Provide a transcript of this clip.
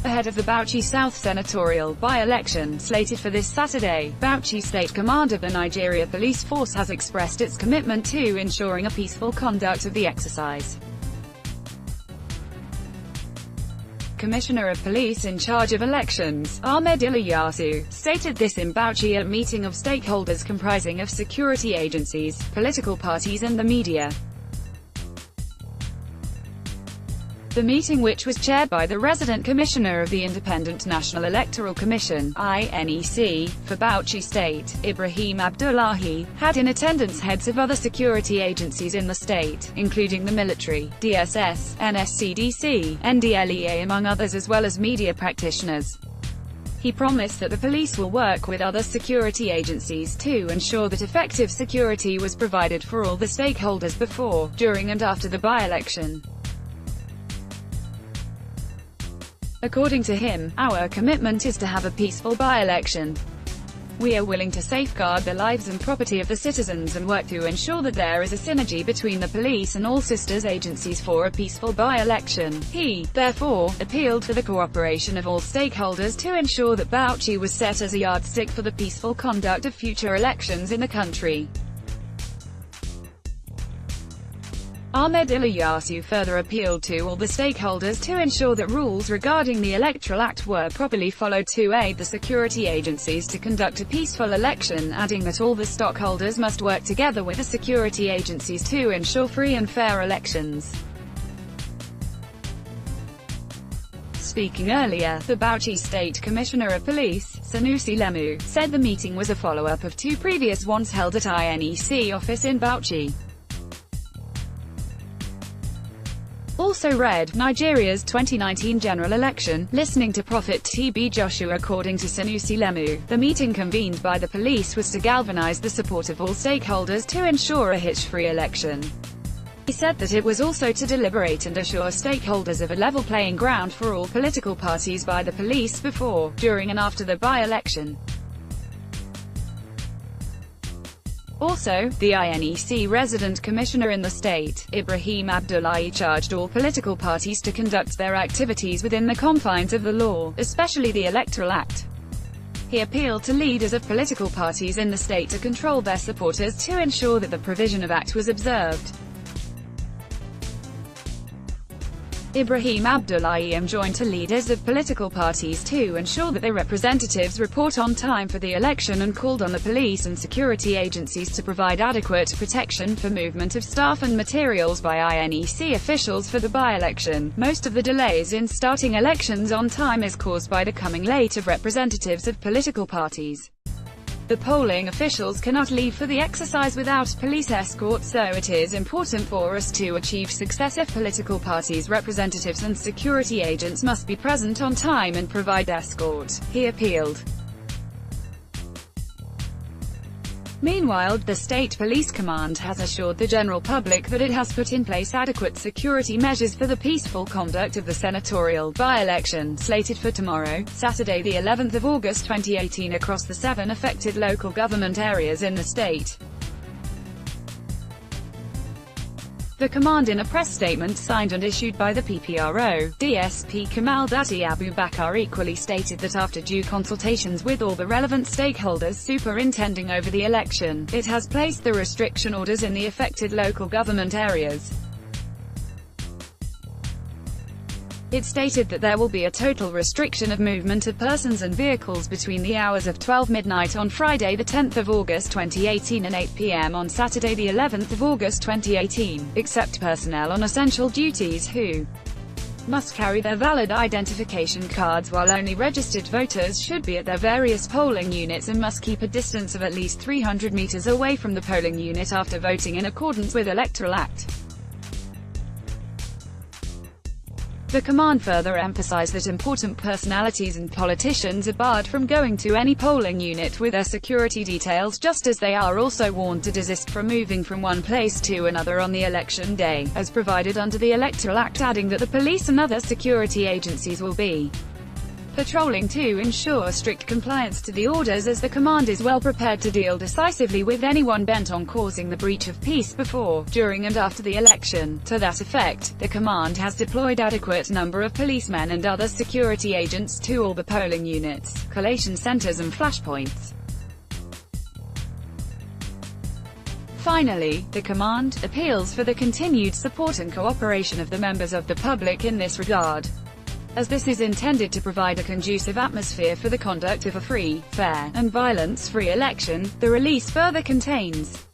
Ahead of the Bauchi South Senatorial by-election, slated for this Saturday, Bauchi State Command of the Nigeria Police Force has expressed its commitment to ensuring a peaceful conduct of the exercise. Commissioner of Police in charge of elections, Ahmed Ilyasu, stated this in Bauchi at a meeting of stakeholders comprising of security agencies, political parties and the media. The meeting, which was chaired by the resident commissioner of the Independent National Electoral Commission (INEC) for Bauchi State, Ibrahim Abdullahi, had in attendance heads of other security agencies in the state, including the military, DSS, NSCDC, NDLEA among others, as well as media practitioners. He promised that the police will work with other security agencies to ensure that effective security was provided for all the stakeholders before, during and after the by-election. According to him, our commitment is to have a peaceful by-election. We are willing to safeguard the lives and property of the citizens and work to ensure that there is a synergy between the police and all sisters agencies for a peaceful by-election. He, therefore, appealed for the cooperation of all stakeholders to ensure that Bauchi was set as a yardstick for the peaceful conduct of future elections in the country. Ahmed Ilyasu further appealed to all the stakeholders to ensure that rules regarding the Electoral Act were properly followed to aid the security agencies to conduct a peaceful election, adding that all the stockholders must work together with the security agencies to ensure free and fair elections. Speaking earlier, the Bauchi State Commissioner of Police, Sanusi Lemu, said the meeting was a follow-up of two previous ones held at INEC office in Bauchi. Also read, Nigeria's 2019 general election, listening to Prophet TB Joshua. According to Sanusi Lemu, the meeting convened by the police was to galvanize the support of all stakeholders to ensure a hitch-free election. He said that it was also to deliberate and assure stakeholders of a level playing ground for all political parties by the police before, during and after the by-election. Also, the INEC resident commissioner in the state, Ibrahim Abdullahi, charged all political parties to conduct their activities within the confines of the law, especially the Electoral Act. He appealed to leaders of political parties in the state to control their supporters to ensure that the provision of Act was observed. Ibrahim Abdullahi enjoined to leaders of political parties to ensure that their representatives report on time for the election and called on the police and security agencies to provide adequate protection for movement of staff and materials by INEC officials for the by-election. Most of the delays in starting elections on time is caused by the coming late of representatives of political parties. The polling officials cannot leave for the exercise without police escort, so it is important for us to achieve success if political parties' representatives and security agents must be present on time and provide escort, he appealed. Meanwhile, the State Police Command has assured the general public that it has put in place adequate security measures for the peaceful conduct of the senatorial by-election, slated for tomorrow, Saturday the 11th of August 2018 across the 7 affected local government areas in the state. The command, in a press statement signed and issued by the PPRO, DSP Kamal Dati Abu Bakar, equally stated that after due consultations with all the relevant stakeholders superintending over the election, it has placed the restriction orders in the affected local government areas. It stated that there will be a total restriction of movement of persons and vehicles between the hours of 12 midnight on Friday the 10th of August 2018 and 8 p.m. on Saturday the 11th of August 2018, except personnel on essential duties who must carry their valid identification cards, while only registered voters should be at their various polling units and must keep a distance of at least 300 meters away from the polling unit after voting in accordance with Electoral Act. The command further emphasized that important personalities and politicians are barred from going to any polling unit with their security details, just as they are also warned to desist from moving from one place to another on the election day, as provided under the Electoral Act, adding that the police and other security agencies will be patrolling to ensure strict compliance to the orders, as the command is well prepared to deal decisively with anyone bent on causing the breach of peace before, during and after the election. To that effect, the command has deployed adequate number of policemen and other security agents to all the polling units, collation centers and flashpoints. Finally, the command appeals for the continued support and cooperation of the members of the public in this regard, as this is intended to provide a conducive atmosphere for the conduct of a free, fair, and violence-free election. The release further contains